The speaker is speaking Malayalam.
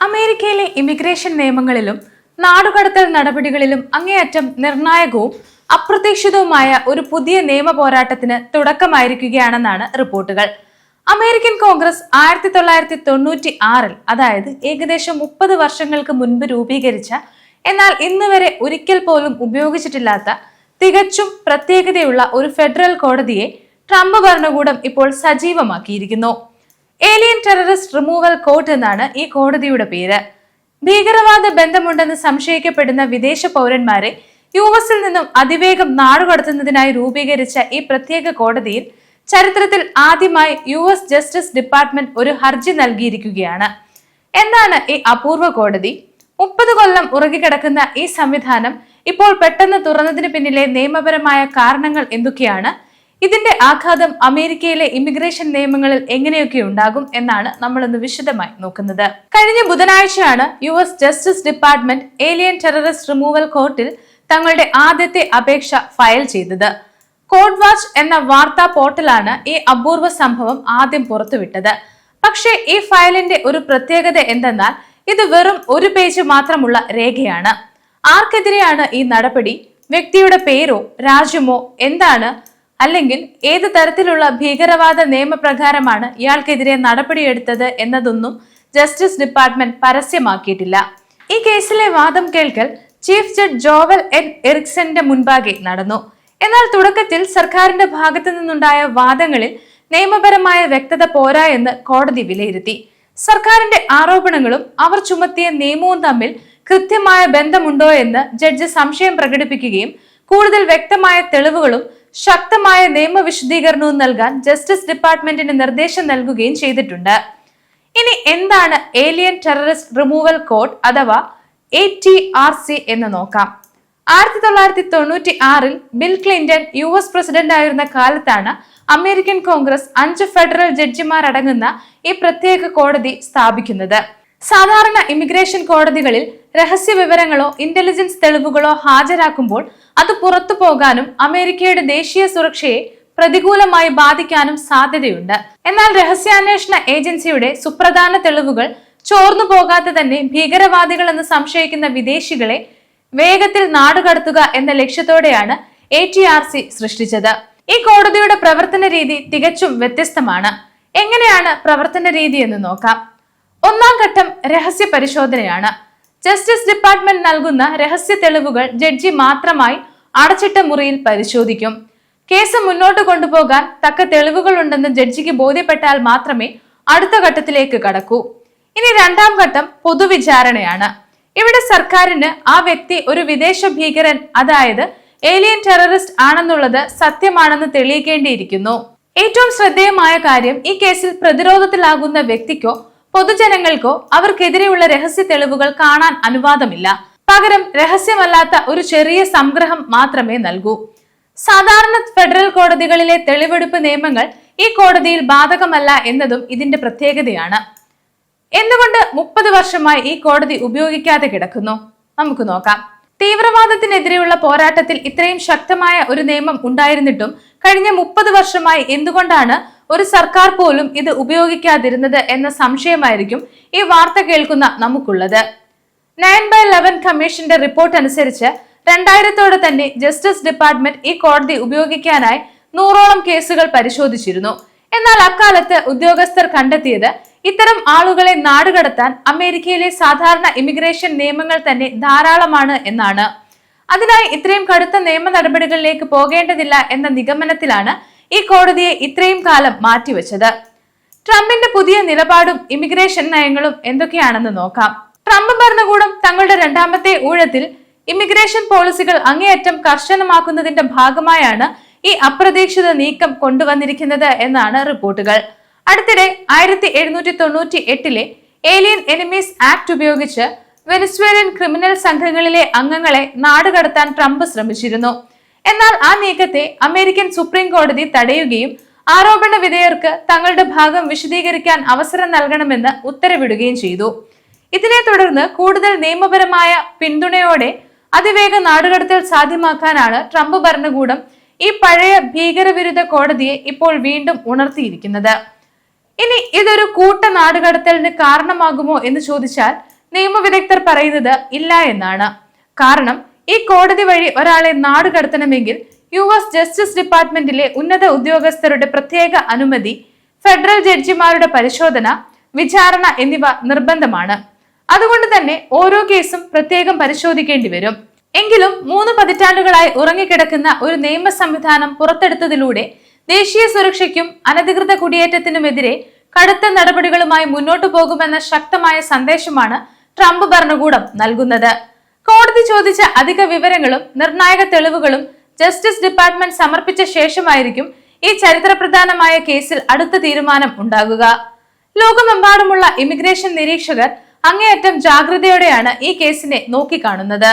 അമേരിക്കയിലെ ഇമിഗ്രേഷൻ നിയമങ്ങളിലും നാടുകടത്തൽ നടപടികളിലും അങ്ങേയറ്റം നിർണായകവും അപ്രതീക്ഷിതവുമായ ഒരു പുതിയ നിയമ പോരാട്ടത്തിന് തുടക്കമായിരിക്കുകയാണെന്നാണ് റിപ്പോർട്ടുകൾ. അമേരിക്കൻ കോൺഗ്രസ് 1996-ൽ, അതായത് ഏകദേശം 30 വർഷങ്ങൾക്ക് മുൻപ് രൂപീകരിച്ച, എന്നാൽ ഇന്ന് വരെ ഒരിക്കൽ പോലും ഉപയോഗിച്ചിട്ടില്ലാത്ത തികച്ചും പ്രത്യേകതയുള്ള ഒരു ഫെഡറൽ കോടതിയെ ട്രംപ് ഭരണകൂടം ഇപ്പോൾ സജീവമാക്കിയിരിക്കുന്നു. ഏലിയൻ ടെററിസ്റ്റ് റിമൂവൽ കോർട്ട് എന്നാണ് ഈ കോടതിയുടെ പേര്. ഭീകരവാദ ബന്ധമുണ്ടെന്ന് സംശയിക്കപ്പെടുന്ന വിദേശ പൗരന്മാരെ യുഎസിൽ നിന്നും അതിവേഗം നാടുകടത്തുന്നതിനായി രൂപീകരിച്ച ഈ പ്രത്യേക കോടതിയിൽ ചരിത്രത്തിൽ ആദ്യമായി യുഎസ് ജസ്റ്റിസ് ഡിപ്പാർട്ട്മെന്റ് ഒരു ഹർജി നൽകിയിരിക്കുകയാണ്. എന്താണ് ഈ അപൂർവ കോടതി? 30 കൊല്ലം ഉറങ്ങിക്കിടക്കുന്ന ഈ സംവിധാനം ഇപ്പോൾ പെട്ടെന്ന് തുറന്നതിന് പിന്നിലെ നിയമപരമായ കാരണങ്ങൾ എന്തൊക്കെയാണ്? ഇതിന്റെ ആഘാതം അമേരിക്കയിലെ ഇമിഗ്രേഷൻ നിയമങ്ങളിൽ എങ്ങനെയൊക്കെ ഉണ്ടാകും എന്നാണ് നമ്മൾ ഇന്ന് വിശദമായി നോക്കുന്നത്. കഴിഞ്ഞ ബുധനാഴ്ചയാണ് US justice department alien terrorist removal കോർട്ടിൽ തങ്ങളുടെ ആദ്യത്തെ അപേക്ഷ ഫയൽ ചെയ്തത്. കോഡ് വാച്ച് എന്ന വാർത്താ പോർട്ടലാണ് ഈ അപൂർവ സംഭവം ആദ്യം പുറത്തുവിട്ടത്. പക്ഷേ ഈ ഫയലിന്റെ ഒരു പ്രത്യേകത എന്തെന്നാൽ ഇത് വെറും ഒരു പേജ് മാത്രമുള്ള രേഖയാണ്. ആർക്കെതിരെയാണ് ഈ നടപടി? വ്യക്തിയുടെ പേരോ രാജ്യമോ എന്താണ്, അല്ലെങ്കിൽ ഏത് തരത്തിലുള്ള ഭീകരവാദ നിയമപ്രകാരമാണ് ഇയാൾക്കെതിരെ നടപടിയെടുത്തത് എന്നതൊന്നും ജസ്റ്റിസ് ഡിപ്പാർട്ട്മെന്റ് പരസ്യമാക്കിയിട്ടില്ല. ഈ കേസിലെ വാദം കേൾക്കൽ ചീഫ് ജഡ്ജ് ജോവൽ എൻ എറിക്സന്റെ മുൻപാകെ നടന്നു. എന്നാൽ തുടക്കത്തിൽ സർക്കാരിന്റെ ഭാഗത്തു നിന്നുണ്ടായ വാദങ്ങളിൽ നിയമപരമായ വ്യക്തത പോരാ എന്ന് കോടതി വിലയിരുത്തി. സർക്കാരിന്റെ ആരോപണങ്ങളും അവർ ചുമത്തിയ നിയമവും തമ്മിൽ കൃത്യമായ ബന്ധമുണ്ടോ എന്ന് ജഡ്ജ് സംശയം പ്രകടിപ്പിക്കുകയും കൂടുതൽ വ്യക്തമായ തെളിവുകളും ശക്തമായ നിയമ വിശദീകരണവും നൽകാൻ ജസ്റ്റിസ് ഡിപ്പാർട്ട്മെന്റിന് നിർദ്ദേശം നൽകുകയും ചെയ്തിട്ടുണ്ട്. ഇനി എന്താണ് ഏലിയൻ ടെററിസ്റ്റ് റിമൂവൽ കോർട്ട് അഥവാ ATRC എന്ന് നോക്കാം. 1996-ൽ ബിൽ ക്ലിന്റൺ യുഎസ് പ്രസിഡന്റ് ആയിരുന്ന കാലത്താണ് അമേരിക്കൻ കോൺഗ്രസ് 5 ഫെഡറൽ ജഡ്ജിമാർ അടങ്ങുന്ന ഈ പ്രത്യേക കോടതി സ്ഥാപിക്കുന്നത്. സാധാരണ ഇമിഗ്രേഷൻ കോടതികളിൽ രഹസ്യ വിവരങ്ങളോ ഇന്റലിജൻസ് തെളിവുകളോ ഹാജരാക്കുമ്പോൾ അത് പുറത്തു പോകാനും അമേരിക്കയുടെ ദേശീയ സുരക്ഷയെ പ്രതികൂലമായി ബാധിക്കാനും സാധ്യതയുണ്ട്. എന്നാൽ രഹസ്യാന്വേഷണ ഏജൻസിയുടെ സുപ്രധാന തെളിവുകൾ ചോർന്നു പോകാതെ തന്നെ ഭീകരവാദികൾ എന്ന് സംശയിക്കുന്ന വിദേശികളെ വേഗത്തിൽ നാടുകടത്തുക എന്ന ലക്ഷ്യത്തോടെയാണ് ATRC സൃഷ്ടിച്ചത്. ഈ കോടതിയുടെ പ്രവർത്തന രീതി തികച്ചും വ്യത്യസ്തമാണ്. എങ്ങനെയാണ് പ്രവർത്തന രീതി എന്ന് നോക്കാം. ഒന്നാം ഘട്ടം രഹസ്യ പരിശോധനയാണ്. ജസ്റ്റിസ് ഡിപ്പാർട്ട്മെന്റ് നൽകുന്ന രഹസ്യ തെളിവുകൾ ജഡ്ജി മാത്രമായി അടച്ചിട്ട മുറിയിൽ പരിശോധിക്കും. കേസ് മുന്നോട്ട് കൊണ്ടുപോകാൻ തക്ക തെളിവുകൾ ഉണ്ടെന്ന് ജഡ്ജിക്ക് ബോധ്യപ്പെട്ടാൽ മാത്രമേ അടുത്ത ഘട്ടത്തിലേക്ക് കടക്കൂ. ഇനി രണ്ടാം ഘട്ടം പൊതുവിചാരണയാണ്. ഇവിടെ സർക്കാരിന് ആ വ്യക്തി ഒരു വിദേശ ഭീകരൻ, അതായത് ഏലിയൻ ടെററിസ്റ്റ് ആണെന്നുള്ളത് സത്യമാണെന്ന് തെളിയിക്കേണ്ടിയിരിക്കുന്നു. ഏറ്റവും ശ്രദ്ധേയമായ കാര്യം, ഈ കേസിൽ പ്രതിരോധത്തിലാകുന്ന വ്യക്തിക്കോ പൊതുജനങ്ങൾക്കോ അവർക്കെതിരെയുള്ള രഹസ്യ തെളിവുകൾ കാണാൻ അനുവാദമില്ല. പകരം രഹസ്യമല്ലാത്ത ഒരു ചെറിയ സംഗ്രഹം മാത്രമേ നൽകൂ. സാധാരണ ഫെഡറൽ കോടതികളിലെ തെളിവെടുപ്പ് നിയമങ്ങൾ ഈ കോടതിയിൽ ബാധകമല്ല എന്നതും ഇതിന്റെ പ്രത്യേകതയാണ്. എന്തുകൊണ്ട് 30 വർഷമായി ഈ കോടതി ഉപയോഗിക്കാതെ കിടക്കുന്നു? നമുക്ക് നോക്കാം. തീവ്രവാദത്തിനെതിരെയുള്ള പോരാട്ടത്തിൽ ഇത്രയും ശക്തമായ ഒരു നിയമം ഉണ്ടായിരുന്നിട്ടും കഴിഞ്ഞ 30 വർഷമായി എന്തുകൊണ്ടാണ് ഒരു സർക്കാർ പോലും ഇത് ഉപയോഗിക്കാതിരുന്നത് എന്ന സംശയമായിരിക്കും ഈ വാർത്ത കേൾക്കുന്ന നമുക്കുള്ളത്. 9/11 കമ്മീഷന്റെ റിപ്പോർട്ട് അനുസരിച്ച് 2000-ഓടെ തന്നെ ജസ്റ്റിസ് ഡിപ്പാർട്ട്മെന്റ് ഈ കോടതി ഉപയോഗിക്കാനായി 100ഓളം കേസുകൾ പരിശോധിച്ചിരുന്നു. എന്നാൽ അക്കാലത്ത് ഉദ്യോഗസ്ഥർ കണ്ടെത്തിയത് ഇത്തരം ആളുകളെ നാടുകടത്താൻ അമേരിക്കയിലെ സാധാരണ ഇമിഗ്രേഷൻ നിയമങ്ങൾ തന്നെ ധാരാളമാണ് എന്നാണ്. അതിനായി ഇത്രയും കടുത്ത നിയമ നടപടികളിലേക്ക് പോകേണ്ടതില്ല എന്ന നിഗമനത്തിലാണ് ഈ കോടതിയെ ഇത്രയും കാലം മാറ്റിവെച്ചത്. ട്രംപിന്റെ പുതിയ നിലപാടും ഇമിഗ്രേഷൻ നയങ്ങളും എന്തൊക്കെയാണെന്ന് നോക്കാം. ട്രംപ് ഭരണകൂടം തങ്ങളുടെ രണ്ടാമത്തെ ഊഴത്തിൽ ഇമിഗ്രേഷൻ പോളിസികൾ അങ്ങേയറ്റം കർശനമാക്കുന്നതിന്റെ ഭാഗമായാണ് ഈ അപ്രതീക്ഷിത നീക്കം കൊണ്ടുവന്നിരിക്കുന്നത് എന്നാണ് റിപ്പോർട്ടുകൾ. അടുത്തിടെ 1798-ലെ ഏലിയൻ എനിമീസ് ആക്ട് ഉപയോഗിച്ച് വെനസ്വേലിയൻ ക്രിമിനൽ സംഘങ്ങളിലെ അംഗങ്ങളെ നാടുകടത്താൻ ട്രംപ് ശ്രമിച്ചിരുന്നു. എന്നാൽ ആ നീക്കത്തെ അമേരിക്കൻ സുപ്രീം കോടതി തടയുകയും ആരോപണ വിധേയർക്ക് തങ്ങളുടെ ഭാഗം വിശദീകരിക്കാൻ അവസരം നൽകണമെന്ന് ഉത്തരവിടുകയും ചെയ്തു. ഇതിനെ തുടർന്ന് കൂടുതൽ നിയമപരമായ പിന്തുണയോടെ അതിവേഗ നാടുകടത്തൽ സാധ്യമാക്കാനാണ് ട്രംപ് ഭരണകൂടം ഈ പഴയ ഭീകരവിരുദ്ധ കോടതിയെ ഇപ്പോൾ വീണ്ടും ഉണർത്തിയിരിക്കുന്നത്. ഇനി ഇതൊരു കൂട്ട നാടുകടത്തലിന് കാരണമാകുമോ എന്ന് ചോദിച്ചാൽ നിയമവിദഗ്ധർ പറയുന്നത് ഇല്ല എന്നാണ്. കാരണം ഈ കോടതി വഴി ഒരാളെ നാട് കടത്തണമെങ്കിൽ US ജസ്റ്റിസ് ഡിപ്പാർട്ട്മെന്റിലെ ഉന്നത ഉദ്യോഗസ്ഥരുടെ പ്രത്യേക അനുമതി, ഫെഡറൽ ജഡ്ജിമാരുടെ പരിശോധന, വിചാരണ എന്നിവ നിർബന്ധമാണ്. അതുകൊണ്ട് തന്നെ ഓരോ കേസും പ്രത്യേകം പരിശോധിക്കേണ്ടി വരും. എങ്കിലും 3 പതിറ്റാണ്ടുകളായി ഉറങ്ങിക്കിടക്കുന്ന ഒരു നിയമ സംവിധാനം പുറത്തെടുത്തതിലൂടെ ദേശീയ സുരക്ഷയ്ക്കും അനധികൃത കുടിയേറ്റത്തിനുമെതിരെ കടുത്ത നടപടികളുമായി മുന്നോട്ടു പോകുമെന്ന ശക്തമായ സന്ദേശമാണ് ട്രംപ് ഭരണകൂടം നൽകുന്നത്. കോടതി ചോദിച്ച അധിക വിവരങ്ങളും നിർണായക തെളിവുകളും ജസ്റ്റിസ് ഡിപ്പാർട്ട്മെന്റ് സമർപ്പിച്ച ശേഷമായിരിക്കും ഈ ചരിത്രപ്രധാനമായ കേസിൽ അടുത്ത തീരുമാനം ഉണ്ടാകുക. ലോകമെമ്പാടുമുള്ള ഇമിഗ്രേഷൻ നിരീക്ഷകർ അങ്ങേയറ്റം ജാഗ്രതയോടെയാണ് ഈ കേസിനെ നോക്കിക്കാണുന്നത്.